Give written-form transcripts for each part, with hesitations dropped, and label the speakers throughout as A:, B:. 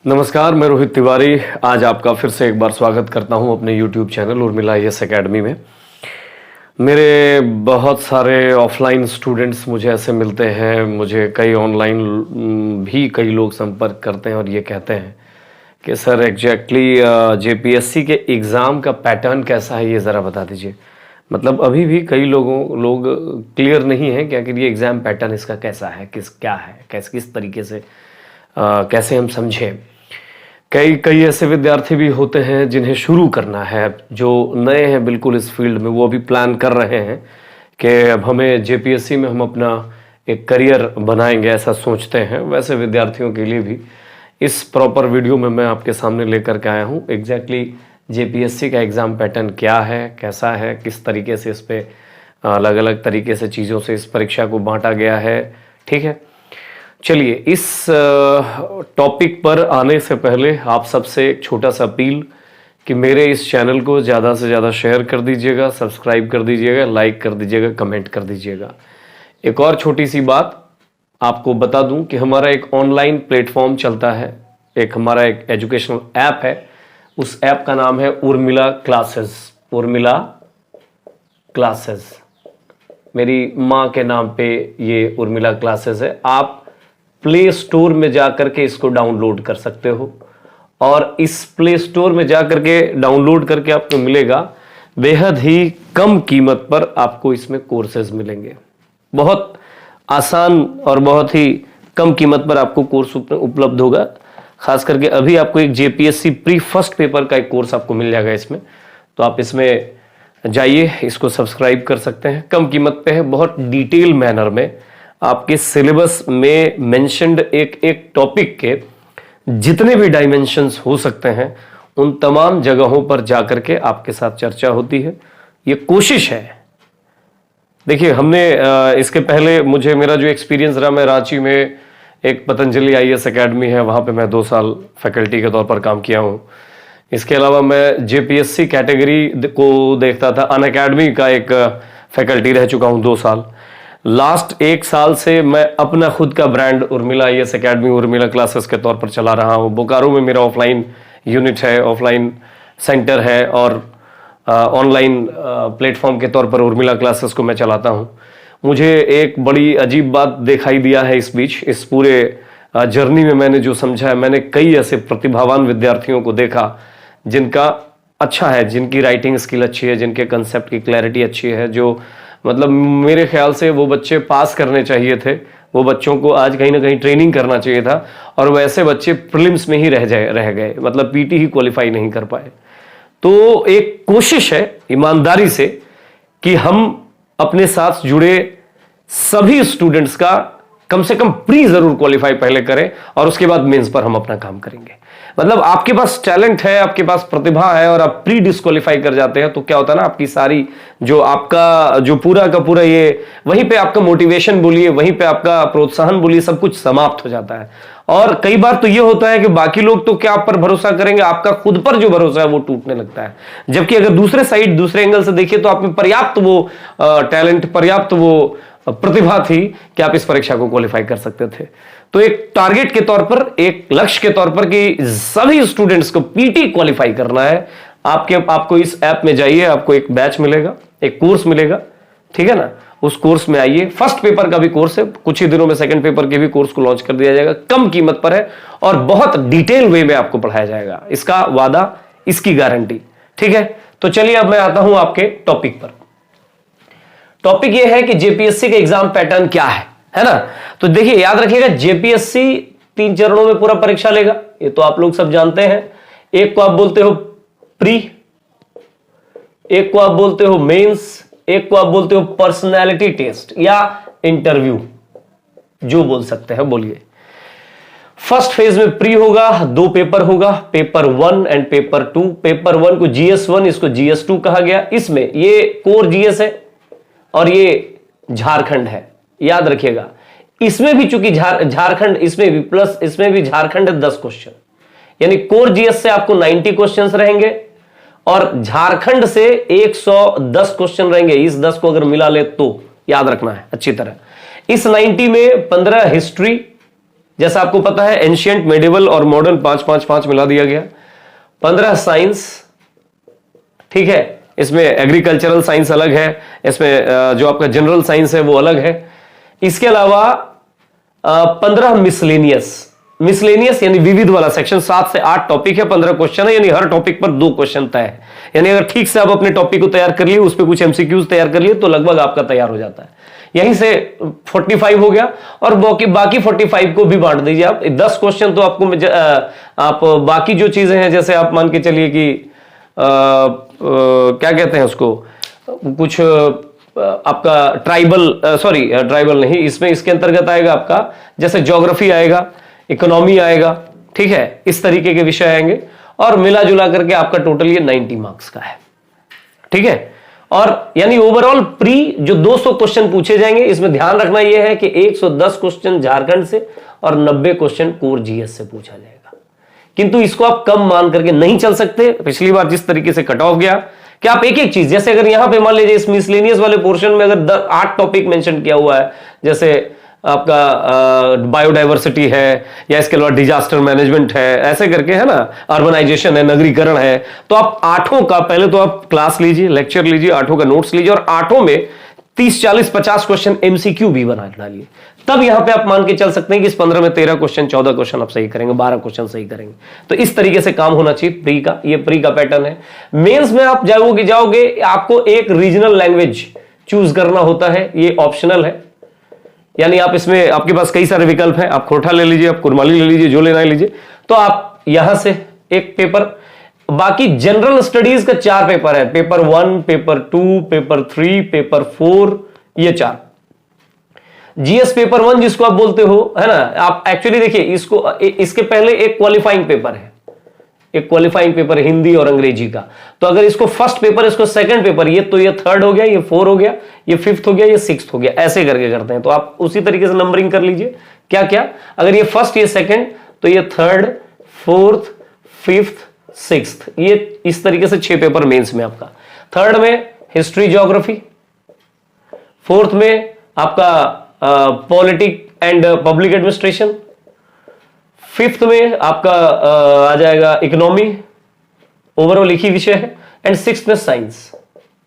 A: नमस्कार, मैं रोहित तिवारी आज आपका फिर से एक बार स्वागत करता हूं अपने YouTube channel Urmila IAS academy में। मेरे बहुत सारे ऑफलाइन स्टूडेंट्स मुझे ऐसे मिलते हैं, मुझे कई ऑनलाइन भी कई लोग संपर्क करते हैं और ये कहते हैं कि सर एग्जैक्टली JPSC के एग्ज़ाम का पैटर्न कैसा है, ये ज़रा बता दीजिए। मतलब अभी भी कई लोग क्लियर नहीं है कि आखिर ये एग्ज़ाम पैटर्न इसका कैसा है, क्या है, किस तरीके से कैसे हम समझें। कई ऐसे विद्यार्थी भी होते हैं जिन्हें शुरू करना है, जो नए हैं बिल्कुल इस फील्ड में, वो अभी प्लान कर रहे हैं कि अब हमें JPSC में हम अपना एक करियर बनाएंगे, ऐसा सोचते हैं। वैसे विद्यार्थियों के लिए भी इस प्रॉपर वीडियो में मैं आपके सामने लेकर के आया हूँ एग्जैक्टली JPSC का एग्ज़ाम पैटर्न क्या है, कैसा है, किस तरीके से इस पर अलग अलग तरीके से चीज़ों से इस परीक्षा को बांटा गया है। ठीक है, चलिए इस टॉपिक पर आने से पहले आप सबसे एक छोटा सा अपील कि मेरे इस चैनल को ज़्यादा से ज़्यादा शेयर कर दीजिएगा, सब्सक्राइब कर दीजिएगा, लाइक कर दीजिएगा, कमेंट कर दीजिएगा। एक और छोटी सी बात आपको बता दूं कि हमारा एक ऑनलाइन प्लेटफॉर्म चलता है, हमारा एक एजुकेशनल ऐप है। उस ऐप का नाम है उर्मिला क्लासेस। उर्मिला क्लासेस मेरी माँ के नाम पे ये उर्मिला क्लासेस है। आप प्ले स्टोर में जाकर के इसको डाउनलोड कर सकते हो और इस प्ले स्टोर में जाकर के डाउनलोड करके आपको मिलेगा बेहद ही कम कीमत पर आपको इसमें कोर्सेज मिलेंगे। बहुत आसान और बहुत ही कम कीमत पर आपको कोर्स उपलब्ध होगा। खास करके अभी आपको एक JPSC प्री फर्स्ट पेपर का एक कोर्स आपको मिल जाएगा इसमें, तो आप इसमें जाइए, इसको सब्सक्राइब कर सकते हैं। कम कीमत पे है, बहुत डिटेल मैनर में आपके सिलेबस में मेंशन्ड एक टॉपिक के जितने भी डायमेंशंस हो सकते हैं उन तमाम जगहों पर जाकर के आपके साथ चर्चा होती है। ये कोशिश है। देखिए, हमने इसके पहले मेरा जो एक्सपीरियंस रहा, मैं रांची में एक पतंजलि IAS एकेडमी है, वहाँ पे मैं 2 साल फैकल्टी के तौर पर काम किया हूँ। इसके अलावा मैं JPSC कैटेगरी को देखता था, अनअकैडमी का एक फैकल्टी रह चुका हूँ 2 साल। लास्ट 1 साल से मैं अपना खुद का brand Urmila IAS academy, Urmila classes के तौर पर चला रहा हूँ। बोकारो में मेरा ऑफलाइन यूनिट है, ऑफलाइन सेंटर है और ऑनलाइन प्लेटफॉर्म के तौर पर उर्मिला क्लासेस को मैं चलाता हूँ। मुझे एक बड़ी अजीब बात दिखाई दिया है इस बीच, इस पूरे जर्नी में मैंने जो समझा है, मैंने कई ऐसे प्रतिभावान विद्यार्थियों को देखा जिनका अच्छा है, जिनकी राइटिंग स्किल अच्छी है, जिनके कंसेप्ट की क्लैरिटी अच्छी है, जो मतलब मेरे ख्याल से वो बच्चे पास करने चाहिए थे। वो बच्चों को आज कहीं ना कहीं ट्रेनिंग करना चाहिए था और वैसे बच्चे प्रीलिम्स में ही रह गए, मतलब PT ही क्वालिफाई नहीं कर पाए। तो एक कोशिश है ईमानदारी से कि हम अपने साथ जुड़े सभी स्टूडेंट्स का कम से कम प्री जरूर क्वालिफाई पहले करें और उसके बाद मेंस पर हम अपना काम करेंगे। मतलब आपके पास टैलेंट है, आपके पास प्रतिभा है और आप प्री डिस्क्वालीफाई कर जाते हैं तो क्या होता है ना, आपकी सारी जो आपका जो पूरा का पूरा ये वहीं पे आपका मोटिवेशन बोलिए, वहीं पे आपका प्रोत्साहन बोलिए, सब कुछ समाप्त हो जाता है। और कई बार तो ये होता है कि बाकी लोग तो क्या आप पर भरोसा करेंगे, आपका खुद पर जो भरोसा है वो टूटने लगता है। जबकि अगर दूसरे एंगल से देखिए तो आप में पर्याप्त वो टैलेंट, पर्याप्त वो प्रतिभा थी कि आप इस परीक्षा को क्वालिफाई कर सकते थे। तो एक टारगेट के तौर पर, एक लक्ष्य के तौर पर कि सभी स्टूडेंट्स को PT क्वालिफाई करना है, आपको इस ऐप में जाइए, आपको एक बैच मिलेगा, एक कोर्स मिलेगा, ठीक है ना। उस कोर्स में आइए। फर्स्ट पेपर का भी कोर्स है, कुछ ही दिनों में सेकंड पेपर के भी कोर्स को लॉन्च कर दिया जाएगा, कम कीमत पर है और बहुत डिटेल वे में आपको पढ़ाया जाएगा। इसका वादा, इसकी गारंटी, ठीक है। तो चलिए अब मैं आता हूं आपके टॉपिक पर। टॉपिक यह है कि JPSC का एग्जाम पैटर्न क्या है ना। तो देखिए, याद रखिएगा, JPSC 3 चरणों में पूरा परीक्षा लेगा, ये तो आप लोग सब जानते हैं। एक को आप बोलते हो प्री, एक को आप बोलते हो मेंस, एक को आप बोलते हो पर्सनैलिटी टेस्ट या इंटरव्यू, जो बोल सकते हैं बोलिए। फर्स्ट फेज में प्री होगा, 2 पेपर होगा, पेपर 1 एंड पेपर 2। पेपर 1 को GS1, इसको GS2 कहा गया। इसमें ये कोर GS है और ये झारखंड है, याद रखिएगा। इसमें भी चूंकि झारखंड, इसमें भी प्लस, इसमें भी झारखंड है 10 क्वेश्चन, यानी कोर GS से आपको 90 क्वेश्चंस रहेंगे और झारखंड से 110 क्वेश्चन रहेंगे। इस 10 को अगर मिला ले तो याद रखना है अच्छी तरह। इस 90 में 15 हिस्ट्री, जैसा आपको पता है एंशियंट, मेडिवल और मॉडर्न 5-5-5 मिला दिया गया। 15 साइंस, ठीक है, इसमें एग्रीकल्चरल साइंस अलग है, इसमें जो आपका जनरल साइंस है वो अलग है। इसके अलावा 15 मिसलेनियस यानी विविध वाला सेक्शन, 7 से 8 टॉपिक है, 15 क्वेश्चन है, यानी हर टॉपिक पर 2 क्वेश्चन तय है। यानी अगर ठीक से आप अपने टॉपिक को तैयार कर लिए, उस पर कुछ एमसीक्यूज तैयार कर लिए, तो लगभग आपका तैयार हो जाता है। यहीं से 45 हो गया, और बाकी 45 को भी बांट दीजिए आप। 10 क्वेश्चन तो आपको आप बाकी जो चीजें हैं, जैसे आप मान के चलिए कि क्या कहते हैं उसको, कुछ आपका ट्राइबल नहीं, इसमें इसके अंतर्गत आएगा आपका जैसे ज्योग्राफी आएगा, इकोनॉमी आएगा, ठीक है, इस तरीके के विषय आएंगे, और मिला जुला करके आपका टोटल ये 90 मार्क्स का है, ठीक है। और यानी ओवरऑल प्री जो 200 क्वेश्चन पूछे जाएंगे, इसमें ध्यान रखना यह है कि 110 क्वेश्चन झारखंड से और 90 क्वेश्चन कोर जीएस से पूछा जाएगा। किंतु इसको आप कम मान करके नहीं चल सकते। पिछली बार जिस तरीके से कट ऑफ गया कि आप एक एक चीज, जैसे अगर यहां पे मान लीजिए इस मिसलेनियस वाले पोर्शन में अगर 8 टॉपिक मेंशन किया हुआ है, जैसे आपका बायोडाइवर्सिटी है, या इसके अलावा डिजास्टर मैनेजमेंट है, ऐसे करके है ना, अर्बनाइजेशन है, नगरीकरण है, तो आप 8 का पहले तो आप क्लास लीजिए, लेक्चर लीजिए, 8 का नोट्स लीजिए, और 8 में 30, 40, 50 क्वेश्चन एमसीक्यू भी बना डालिए। तब यहां पे आप मान के चल सकते हैं कि इस 15 में 13 क्वेश्चन, 14 क्वेश्चन आप सही करेंगे, 12 क्वेश्चन सही करेंगे। तो इस तरीके से काम होना चाहिए प्री का। ये प्री का पैटर्न है। मेंस में आप जाओगे आपको एक रीजनल लैंग्वेज चूज करना होता है, ये ऑप्शनल है, यानी आप इसमें आपके पास कई सारे विकल्प हैं। आप खोरठा ले लीजिए, आप कुरमाली ले लीजिए, जो लेना है लीजिए। तो आप यहां से एक पेपर, बाकी जनरल स्टडीज का 4 पेपर है, पेपर 1, पेपर 2, पेपर 3, पेपर 4, ये 4। जीएस पेपर 1 जिसको आप बोलते हो, है ना, आप एक्चुअली देखिए इसके पहले एक क्वालिफाइंग पेपर है, एक क्वालिफाइंग पेपर हिंदी और अंग्रेजी का। तो अगर इसको फर्स्ट पेपर, इसको सेकंड पेपर, ये तो ये 3rd हो गया, ये 4 हो गया, ये 5th हो गया, ये 6th हो गया, ऐसे करके करते हैं। तो आप उसी तरीके से नंबरिंग कर लीजिए क्या क्या, अगर ये फर्स्ट, ये सेकंड, तो ये 3rd, 4th, 5th, 6th, ये इस तरीके से 6 पेपर मेंस में आपका। 3rd में हिस्ट्री ज्योग्राफी, 4th में आपका politic and public administration, 5th में आपका आ जाएगा इकोनॉमी, ओवरऑल एक ही विषय है, एंड 6th में साइंस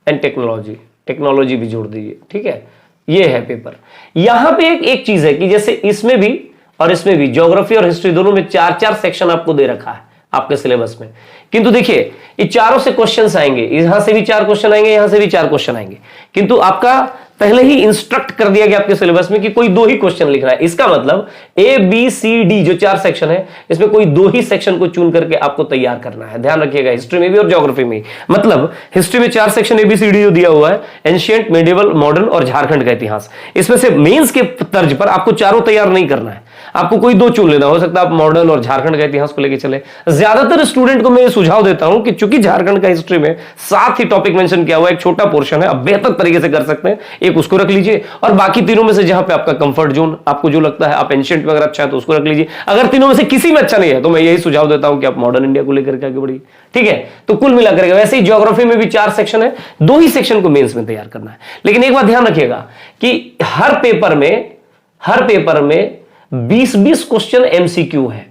A: एंड टेक्नोलॉजी भी जोड़ दीजिए, ठीक है। ये है पेपर। यहां पे एक चीज है कि जैसे इसमें भी और इसमें भी ज्योग्राफी और हिस्ट्री दोनों में 4-4 सेक्शन आपको दे रखा है आपके सिलेबस में, किंतु देखिए ये चारों से क्वेश्चंस आएंगे, यहां से भी 4 क्वेश्चन आएंगे, यहां से भी 4 क्वेश्चन आएंगे, किंतु आपका पहले ही इंस्ट्रक्ट कर दिया गया आपके सिलेबस में कि कोई 2 ही क्वेश्चन लिखना है। इसका मतलब ए बी सी डी जो 4 सेक्शन है, इसमें कोई 2 ही सेक्शन को चुन करके आपको तैयार करना है। ध्यान रखिएगा, हिस्ट्री में भी और ज्योग्राफी में। मतलब हिस्ट्री में 4 सेक्शन एबीसीडी जो दिया हुआ है, एंशिएंट, मेडिवल, मॉडर्न और झारखंड का इतिहास, इसमें से मेंस के तर्ज पर आपको चारों तैयार नहीं करना है, आपको कोई 2 चुन लेना। हो सकता है आप मॉडर्न और झारखंड का इतिहास को लेकर चले। ज्यादातर स्टूडेंट को मैं ये सुझाव देता हूं कि चूंकि झारखंड का हिस्ट्री में 7 ही टॉपिक मेंशन किया हुआ है, एक छोटा पोर्शन है, आप बेहतर तरीके से कर सकते हैं, एक उसको रख लीजिए, और बाकी तीनों में से जहां पे आपका कंफर्ट जोन, आपको जो लगता है, आप एंशिएंट में अगर अच्छा है तो उसको रख लीजिए। अगर तीनों में से किसी में अच्छा नहीं है तो मैं यही सुझाव देता हूं कि आप मॉडर्न इंडिया को लेकर के आगे बढ़िए, ठीक है। तो कुल मिलाकर वैसे ही ज्योग्राफी में भी 4 सेक्शन है, 2 ही सेक्शन को मेंस में तैयार करना है। लेकिन एक बात ध्यान रखिएगा कि हर पेपर में 20-20 क्वेश्चन एमसीक्यू है,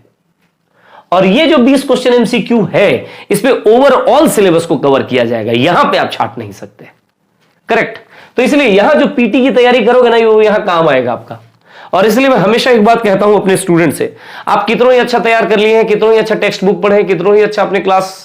A: और ये जो 20 क्वेश्चन एमसीक्यू है, इसमें ओवरऑल सिलेबस को कवर किया जाएगा, यहां पे आप छाट नहीं सकते, करेक्ट। तो इसलिए यहां जो पीटी की तैयारी करोगे ना, वो यहां काम आएगा आपका। और इसलिए मैं हमेशा एक बात कहता हूं अपने स्टूडेंट से, आप कितना ही अच्छा तैयार कर लिए हैं, कितना ही अच्छा टेक्स्ट बुक पढ़े, कितना ही अच्छा अपने क्लास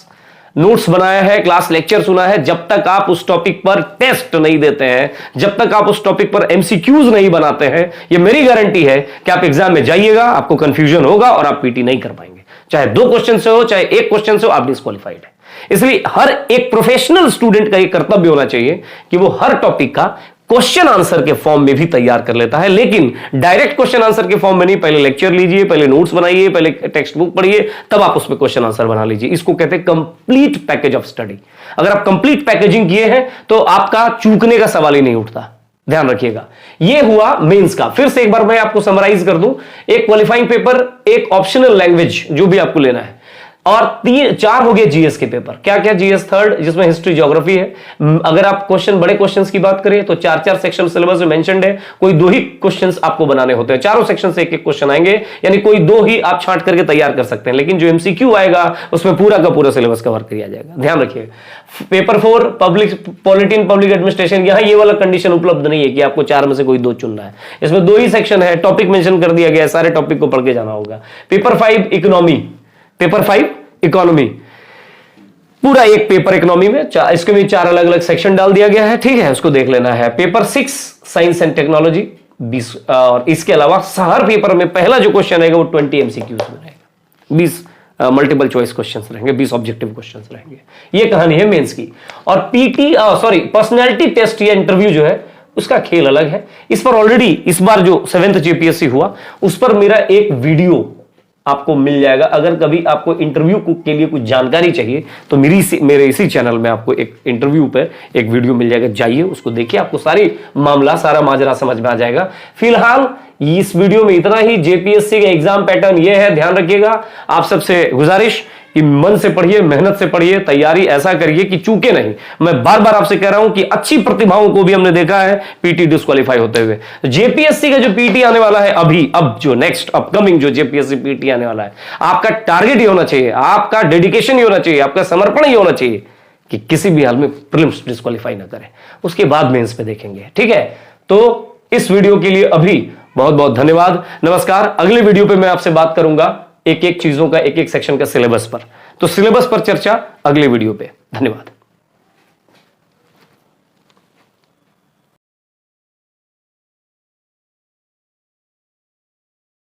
A: नोट्स बनाया है, क्लास लेक्चर सुना है, जब तक आप उस टॉपिक पर टेस्ट नहीं देते हैं, जब तक आप उस टॉपिक पर एमसीक्यूज नहीं बनाते हैं, ये मेरी गारंटी है कि आप एग्जाम में जाइएगा, आपको कंफ्यूजन होगा और आप पीटी नहीं कर पाएंगे। चाहे 2 क्वेश्चन से हो, चाहे 1 क्वेश्चन से हो, आप डिस्क्वालिफाइड है। इसलिए हर एक प्रोफेशनल स्टूडेंट का यह कर्तव्य होना चाहिए कि वो हर टॉपिक का क्वेश्चन आंसर के फॉर्म में भी तैयार कर लेता है, लेकिन डायरेक्ट क्वेश्चन आंसर के फॉर्म में नहीं। पहले लेक्चर लीजिए, पहले नोट्स बनाइए, पहले टेक्स्ट बुक पढ़िए, तब आप उसमें क्वेश्चन आंसर बना लीजिए। इसको कहते हैं कंप्लीट पैकेज ऑफ स्टडी। अगर आप कंप्लीट पैकेजिंग किए हैं तो आपका चूकने का सवाल ही नहीं उठता। ध्यान रखिएगा। यह हुआ मेंस का। फिर से एक बार मैं आपको समराइज कर दूं, एक क्वालिफाइंग पेपर, एक ऑप्शनल लैंग्वेज जो भी आपको लेना है,
B: और 4 हो गए जीएस के पेपर। क्या क्या जीएस थर्ड, जिसमें हिस्ट्री ज्योग्राफी है। अगर आप बड़े क्वेश्चंस की बात करें तो 4 सेक्शन सिलेबस में मेंशन्ड है, कोई 2 ही क्वेश्चंस आपको बनाने होते हैं, चारों सेक्शन से एक क्वेश्चन आएंगे, यानी कोई 2 ही आप छांट करके तैयार कर सकते हैं, लेकिन जो एमसीक्यू आएगा उसमें पूरा का पूरा सिलेबस कवर किया जाएगा, ध्यान रखिए। Paper 4 public polity in public administration, यहां ये वाला कंडीशन उपलब्ध नहीं है कि आपको 4 में से कोई 2 चुनना है, इसमें 2 ही सेक्शन है, टॉपिक मेंशन कर दिया गया है, सारे टॉपिक को पढ़ के जाना होगा। पेपर 5 इकोनॉमी, पेपर 5 इकोनॉमी, पूरा एक पेपर इकोनॉमी में, इसके में 4 अलग अलग सेक्शन डाल दिया गया है, ठीक है, उसको देख लेना है। पेपर 6 साइंस एंड टेक्नोलॉजी 20, और इसके अलावा हर पेपर में पहला जो क्वेश्चन रहेगा वो 20 एमसीक्यूज में रहेगा, 20 मल्टीपल चॉइस क्वेश्चंस रहेंगे, 20 ऑब्जेक्टिव क्वेश्चंस रहेंगे। ये कहानी है मेंस की। और पर्सनैलिटी टेस्ट या इंटरव्यू जो है उसका खेल अलग है। इस पर ऑलरेडी इस बार जो 7th जेपीएससी हुआ उस पर मेरा एक वीडियो आपको मिल जाएगा। अगर कभी आपको इंटरव्यू के लिए कुछ जानकारी चाहिए तो मेरे इसी चैनल में आपको एक इंटरव्यू पे एक वीडियो मिल जाएगा, जाइए उसको देखिए, आपको सारा माजरा समझ में आ जाएगा। फिलहाल इस वीडियो में इतना ही। जेपीएससी का एग्जाम पैटर्न ये है, ध्यान रखिएगा। आप सबसे गुजारिश कि मन से पढ़िए, मेहनत से पढ़िए, तैयारी ऐसा करिए कि चूके नहीं। मैं बार बार आपसे कह रहा हूं कि अच्छी प्रतिभाओं को भी हमने देखा है पीटी डिस्क्वालीफाई होते हुए। जेपीएससी का जो पीटी आने वाला है अब जो नेक्स्ट अपकमिंग जो जेपीएससी पीटी आने वाला है, आपका टारगेट ही होना चाहिए, आपका डेडिकेशन ही होना चाहिए, आपका समर्पण ही होना चाहिए कि किसी भी हाल में प्रीलिम्स डिस्क्वालीफाई ना करें, उसके बाद मेंस पे देखेंगे, ठीक है। तो इस वीडियो के लिए अभी बहुत बहुत धन्यवाद, नमस्कार। अगले वीडियो पे मैं आपसे बात करूंगा एक एक चीजों का, एक एक सेक्शन का सिलेबस पर। तो सिलेबस पर चर्चा अगले वीडियो पे। धन्यवाद।